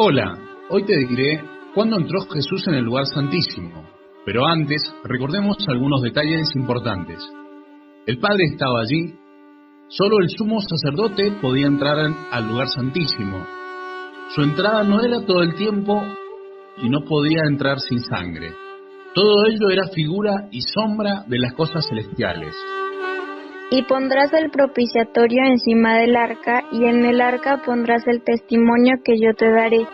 Hola, hoy te diré cuándo entró Jesús en el lugar santísimo, pero antes recordemos algunos detalles importantes. El Padre estaba allí, solo el sumo sacerdote podía entrar al lugar santísimo. Su entrada no era todo el tiempo y no podía entrar sin sangre. Todo ello era figura y sombra de las cosas celestiales. Y pondrás el propiciatorio encima del arca, y en el arca pondrás el testimonio que yo te daré,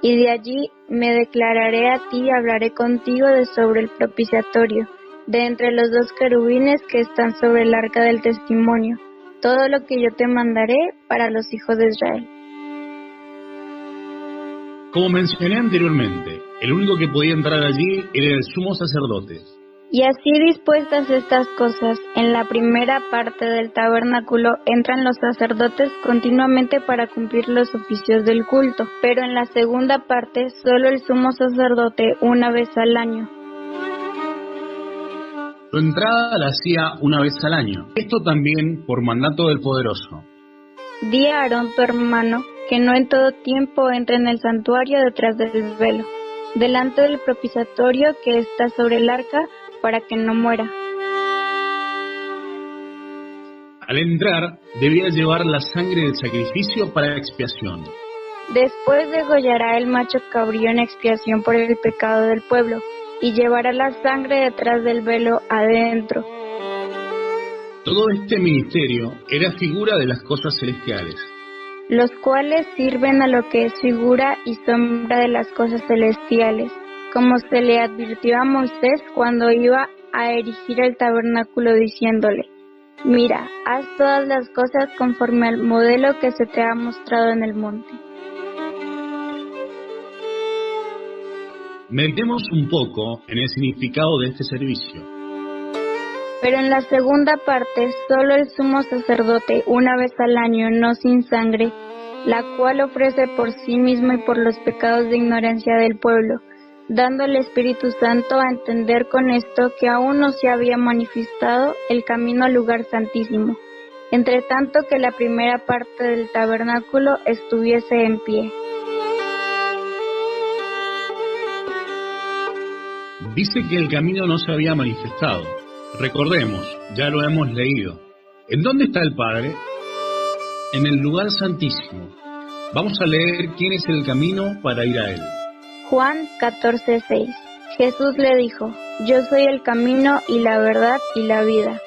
y de allí me declararé a ti y hablaré contigo de sobre el propiciatorio, de entre los dos querubines que están sobre el arca del testimonio, todo lo que yo te mandaré para los hijos de Israel. Como mencioné anteriormente, el único que podía entrar allí era el sumo sacerdote. Y así dispuestas estas cosas, en la primera parte del tabernáculo entran los sacerdotes continuamente para cumplir los oficios del culto, pero en la segunda parte solo el sumo sacerdote una vez al año. Su entrada la hacía una vez al año, esto también por mandato del Poderoso. Di a Aarón tu hermano que no en todo tiempo entre en el santuario detrás del velo, delante del propiciatorio que está sobre el arca, para que no muera. Al entrar, debía llevar la sangre del sacrificio para expiación. Después degollará el macho cabrío en expiación por el pecado del pueblo, y llevará la sangre detrás del velo adentro. Todo este ministerio era figura de las cosas celestiales, los cuales sirven a lo que es figura y sombra de las cosas celestiales, como se le advirtió a Moisés cuando iba a erigir el tabernáculo diciéndole: mira, haz todas las cosas conforme al modelo que se te ha mostrado en el monte. Meditemos un poco en el significado de este servicio. Pero en la segunda parte, solo el sumo sacerdote, una vez al año, no sin sangre, la cual ofrece por sí mismo y por los pecados de ignorancia del pueblo, dando al Espíritu Santo a entender con esto que aún no se había manifestado el camino al lugar santísimo, entre tanto que la primera parte del tabernáculo estuviese en pie. Dice que el camino no se había manifestado. Recordemos, ya lo hemos leído. ¿En dónde está el Padre? En el lugar santísimo. Vamos a leer quién es el camino para ir a él. Juan 14:6. Jesús le dijo: yo soy el camino y la verdad y la vida.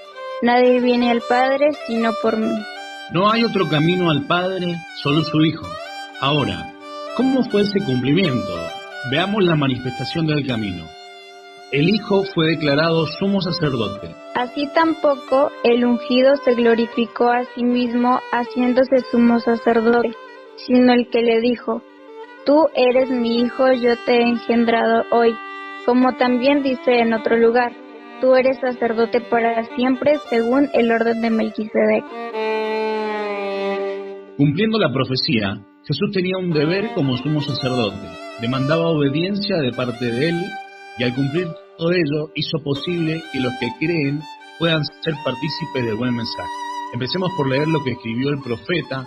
Nadie viene al Padre sino por mí. No hay otro camino al Padre, solo su Hijo. Ahora, ¿cómo fue ese cumplimiento? Veamos la manifestación del camino. El Hijo fue declarado sumo sacerdote. Así tampoco el ungido se glorificó a sí mismo haciéndose sumo sacerdote, sino el que le dijo: tú eres mi hijo, yo te he engendrado hoy. Como también dice en otro lugar: tú eres sacerdote para siempre según el orden de Melquisedec. Cumpliendo la profecía, Jesús tenía un deber como sumo sacerdote. Demandaba obediencia de parte de él, y al cumplir todo ello hizo posible que los que creen puedan ser partícipes del buen mensaje. Empecemos por leer lo que escribió el profeta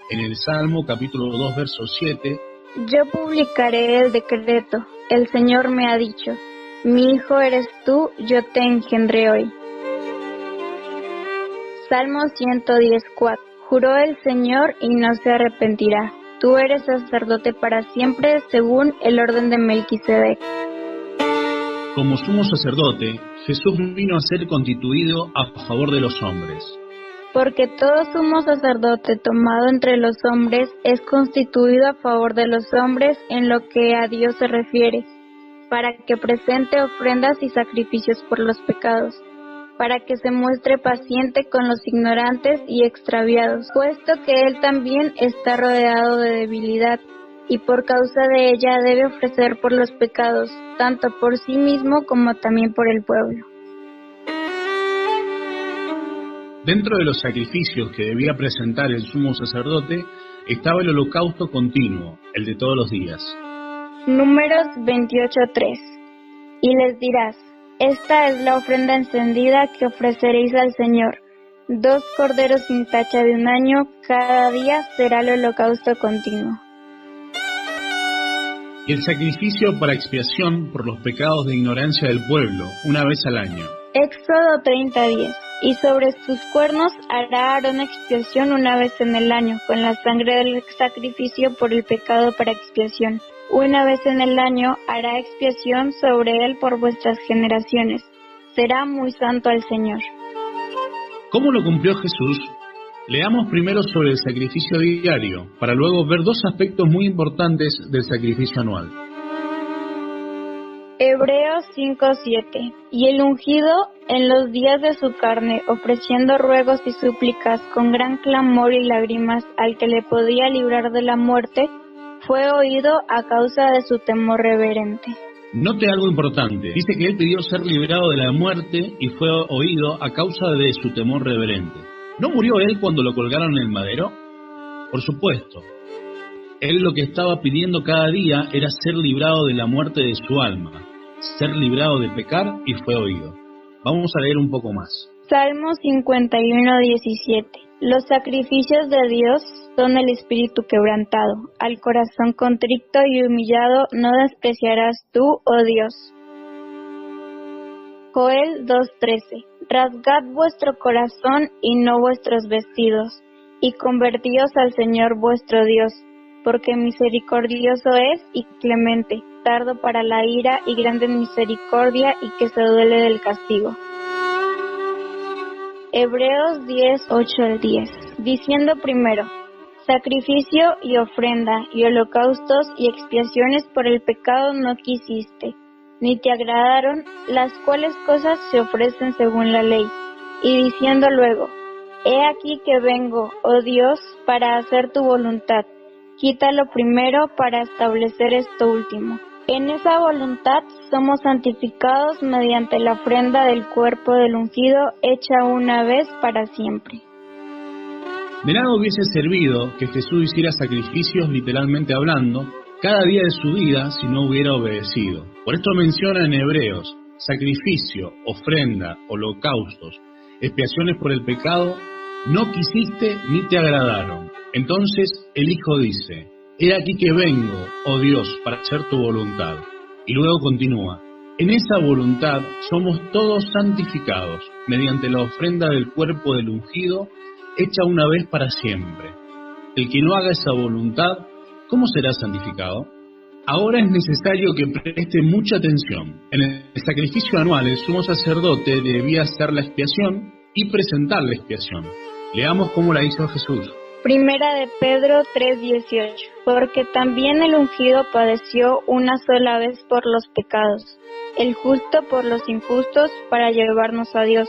en el Salmo capítulo 2, verso 7. Yo publicaré el decreto, el Señor me ha dicho: mi hijo eres tú, yo te engendré hoy. Salmo 110:4. Juró el Señor y no se arrepentirá: tú eres sacerdote para siempre según el orden de Melquisedec. Como sumo sacerdote, Jesús vino a ser constituido a favor de los hombres. Porque todo sumo sacerdote tomado entre los hombres es constituido a favor de los hombres en lo que a Dios se refiere, para que presente ofrendas y sacrificios por los pecados, para que se muestre paciente con los ignorantes y extraviados, puesto que él también está rodeado de debilidad, y por causa de ella debe ofrecer por los pecados, tanto por sí mismo como también por el pueblo. Dentro de los sacrificios que debía presentar el sumo sacerdote estaba el holocausto continuo, el de todos los días. Números 28:3. Y les dirás: esta es la ofrenda encendida que ofreceréis al Señor. 2 corderos sin tacha de un año, cada día será el holocausto continuo. y el sacrificio para expiación por los pecados de ignorancia del pueblo, una vez al año. Éxodo 30:10. Y sobre sus cuernos hará Aarón expiación una vez en el año, con la sangre del sacrificio por el pecado para expiación. Una vez en el año hará expiación sobre él por vuestras generaciones. Será muy santo al Señor. ¿Cómo lo cumplió Jesús? Leamos primero sobre el sacrificio diario, para luego ver dos aspectos muy importantes del sacrificio anual. Hebreos 5:7. Y el ungido en los días de su carne, ofreciendo ruegos y súplicas con gran clamor y lágrimas al que le podía librar de la muerte, fue oído a causa de su temor reverente. Note algo importante. Dice que él pidió ser liberado de la muerte y fue oído a causa de su temor reverente. ¿No murió él cuando lo colgaron en el madero? Por supuesto. Él lo que estaba pidiendo cada día era ser librado de la muerte de su alma, ser librado de pecar, y fue oído. Vamos a leer un poco más. Salmo 51:17. Los sacrificios de Dios son el espíritu quebrantado. Al corazón contrito y humillado no despreciarás tú, oh Dios. Joel 2:13. Rasgad vuestro corazón y no vuestros vestidos, y convertíos al Señor vuestro Dios, porque misericordioso es y clemente, tardo para la ira y grande en misericordia, y que se duele del castigo. Hebreos 10:8-10, diciendo primero: sacrificio y ofrenda y holocaustos y expiaciones por el pecado no quisiste, ni te agradaron, las cuales cosas se ofrecen según la ley. Y diciendo luego: he aquí que vengo, oh Dios, para hacer tu voluntad. Quítalo primero para establecer esto último. En esa voluntad somos santificados mediante la ofrenda del cuerpo del ungido, hecha una vez para siempre. De nada hubiese servido que Jesús hiciera sacrificios, literalmente hablando, cada día de su vida si no hubiera obedecido. Por esto menciona en Hebreos: sacrificio, ofrenda, holocaustos, expiaciones por el pecado, no quisiste ni te agradaron. Entonces el Hijo dice: he aquí que vengo, oh Dios, para hacer tu voluntad. Y luego continúa: en esa voluntad somos todos santificados, mediante la ofrenda del cuerpo del ungido, hecha una vez para siempre. El que no haga esa voluntad, ¿cómo será santificado? Ahora es necesario que preste mucha atención. En el sacrificio anual, el sumo sacerdote debía hacer la expiación y presentar la expiación. Leamos cómo la hizo Jesús. Primera de Pedro 3:18. Porque también el ungido padeció una sola vez por los pecados, el justo por los injustos, para llevarnos a Dios,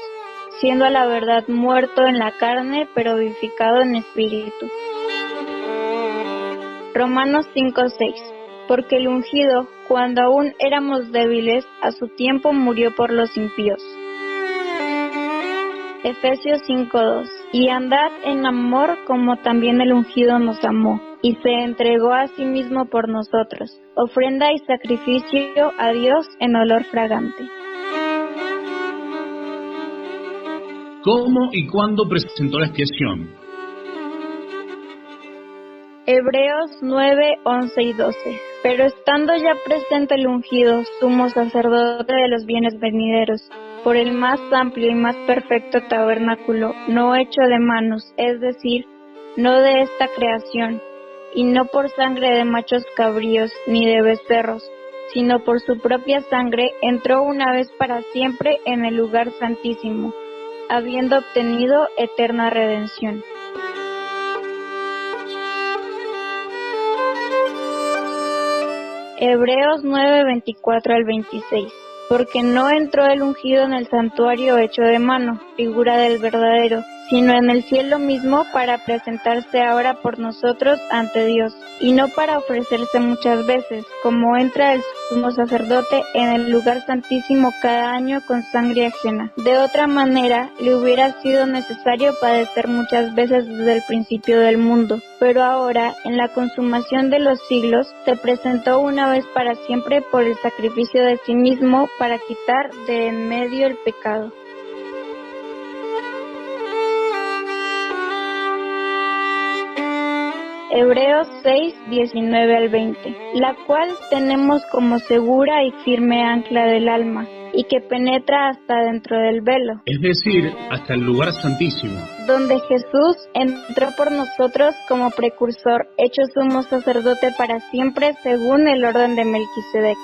siendo a la verdad muerto en la carne, pero vivificado en espíritu. Romanos 5:6. Porque el ungido, cuando aún éramos débiles, a su tiempo murió por los impíos. Efesios 5:2. Y andad en amor como también el ungido nos amó, y se entregó a sí mismo por nosotros, ofrenda y sacrificio a Dios en olor fragante. ¿Cómo y cuándo presentó la expiación? Hebreos 9:11-12. Pero estando ya presente el ungido, sumo sacerdote de los bienes venideros, por el más amplio y más perfecto tabernáculo, no hecho de manos, es decir, no de esta creación, y no por sangre de machos cabríos ni de becerros, sino por su propia sangre, entró una vez para siempre en el lugar santísimo, habiendo obtenido eterna redención. Hebreos 9:24-26. Porque no entró el ungido en el santuario hecho de mano, figura del verdadero, sino en el cielo mismo, para presentarse ahora por nosotros ante Dios, y no para ofrecerse muchas veces, como entra el sumo sacerdote en el lugar santísimo cada año con sangre ajena. De otra manera, le hubiera sido necesario padecer muchas veces desde el principio del mundo, pero ahora, en la consumación de los siglos, se presentó una vez para siempre por el sacrificio de sí mismo para quitar de en medio el pecado. Hebreos 6, 19 al 20, la cual tenemos como segura y firme ancla del alma, y que penetra hasta dentro del velo, es decir, hasta el lugar santísimo, donde Jesús entró por nosotros como precursor, hecho sumo sacerdote para siempre según el orden de Melquisedec.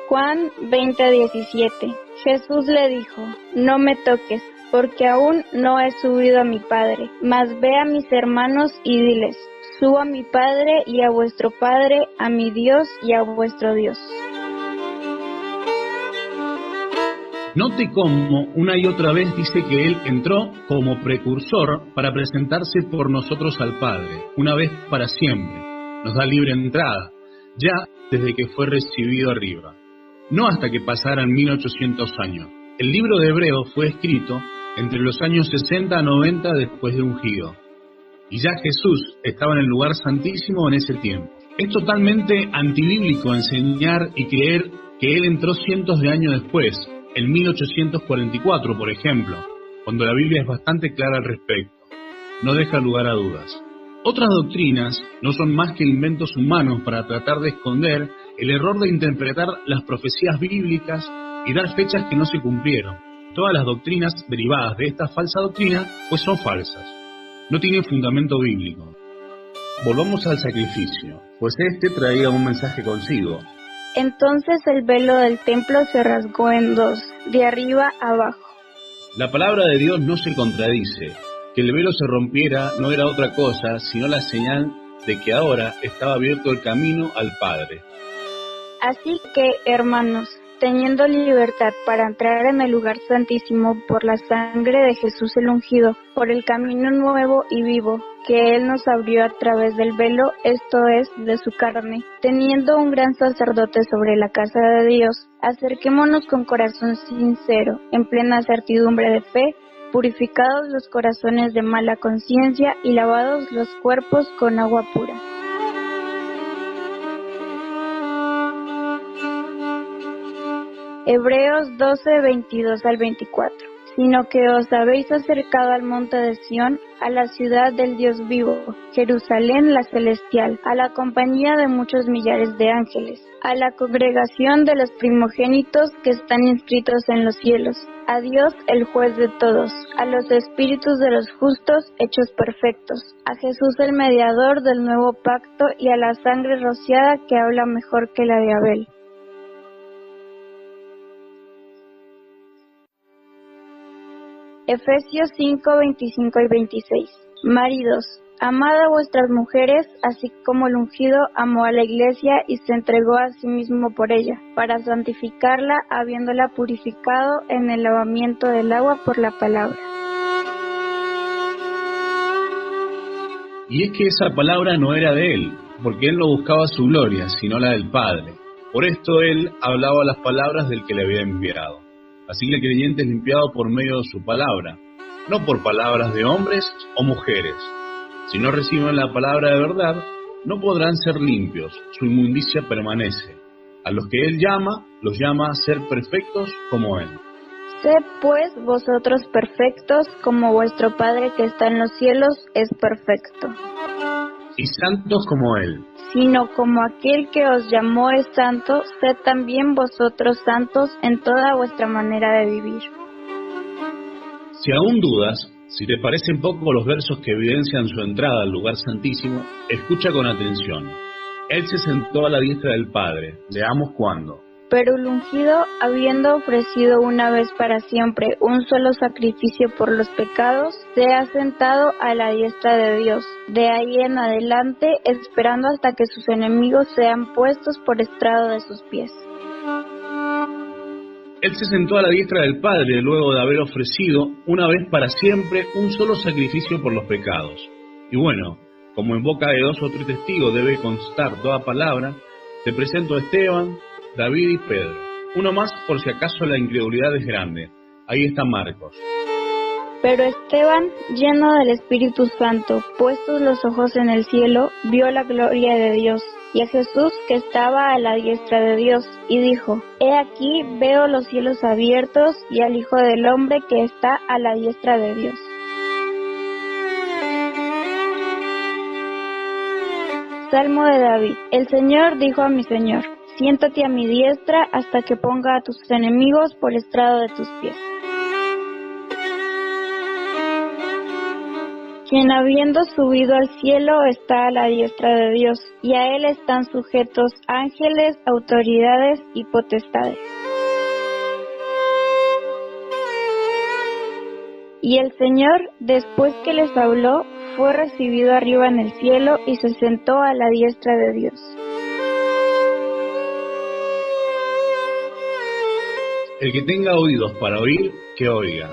Juan 20:17. Jesús le dijo: no me toques, porque aún no he subido a mi Padre, mas ve a mis hermanos y diles: subo a mi Padre y a vuestro Padre, a mi Dios y a vuestro Dios. Note cómo una y otra vez dice que Él entró como precursor para presentarse por nosotros al Padre, una vez para siempre. Nos da libre entrada, ya desde que fue recibido arriba, no hasta que pasaran 1800 años. El libro de Hebreos fue escrito entre los años 60 a 90 después de ungido, y ya Jesús estaba en el lugar santísimo en ese tiempo. Es totalmente antibíblico enseñar y creer que Él entró cientos de años después, en 1844, por ejemplo, cuando la Biblia es bastante clara al respecto. No deja lugar a dudas. Otras doctrinas no son más que inventos humanos para tratar de esconder el error de interpretar las profecías bíblicas y dar fechas que no se cumplieron. Todas las doctrinas derivadas de esta falsa doctrina pues son falsas. No tienen fundamento bíblico. Volvamos al sacrificio, pues este traía un mensaje consigo. Entonces el velo del templo se rasgó en dos, de arriba a abajo. La palabra de Dios no se contradice. Que el velo se rompiera no era otra cosa sino la señal de que ahora estaba abierto el camino al Padre. Así que, hermanos, teniendo libertad para entrar en el lugar santísimo por la sangre de Jesús el ungido, por el camino nuevo y vivo que Él nos abrió a través del velo, esto es, de su carne, teniendo un gran sacerdote sobre la casa de Dios, acerquémonos con corazón sincero, en plena certidumbre de fe, purificados los corazones de mala conciencia y lavados los cuerpos con agua pura. Hebreos 12, 22 al 24. Sino que os habéis acercado al monte de Sión, a la ciudad del Dios vivo, Jerusalén la celestial, a la compañía de muchos millares de ángeles, a la congregación de los primogénitos que están inscritos en los cielos, a Dios el juez de todos, a los espíritus de los justos hechos perfectos, a Jesús el mediador del nuevo pacto y a la sangre rociada que habla mejor que la de Abel. Efesios 5, 25 y 26. Maridos, amad a vuestras mujeres, así como el ungido amó a la iglesia y se entregó a sí mismo por ella, para santificarla, habiéndola purificado en el lavamiento del agua por la palabra. Y es que esa palabra no era de Él, porque Él no buscaba su gloria, sino la del Padre. Por esto Él hablaba las palabras del que le había enviado. Así que el creyente es limpiado por medio de su palabra, no por palabras de hombres o mujeres. Si no reciben la palabra de verdad, no podrán ser limpios, su inmundicia permanece. A los que Él llama, los llama a ser perfectos como Él. Sed pues vosotros perfectos, como vuestro Padre que está en los cielos es perfecto. Y santos como Él. Sino como aquel que os llamó es santo, sed también vosotros santos en toda vuestra manera de vivir. Si aún dudas, si te parecen poco los versos que evidencian su entrada al lugar santísimo, escucha con atención. Él se sentó a la diestra del Padre. Leamos cuándo. Pero el ungido, habiendo ofrecido una vez para siempre un solo sacrificio por los pecados, se ha sentado a la diestra de Dios, de ahí en adelante, esperando hasta que sus enemigos sean puestos por estrado de sus pies. Él se sentó a la diestra del Padre luego de haber ofrecido una vez para siempre un solo sacrificio por los pecados. Y bueno, como en boca de dos o tres testigos debe constar toda palabra, te presento a Esteban, David y Pedro. Uno más por si acaso la incredulidad es grande. Ahí está Marcos. Pero Esteban, lleno del Espíritu Santo, puestos los ojos en el cielo, vio la gloria de Dios, y a Jesús que estaba a la diestra de Dios, y dijo: He aquí veo los cielos abiertos, y al Hijo del Hombre que está a la diestra de Dios. Salmo de David. El Señor dijo a mi Señor: Siéntate a mi diestra hasta que ponga a tus enemigos por estrado de tus pies. Quien habiendo subido al cielo está a la diestra de Dios, y a él están sujetos ángeles, autoridades y potestades. Y el Señor, después que les habló, fue recibido arriba en el cielo y se sentó a la diestra de Dios. El que tenga oídos para oír, que oiga.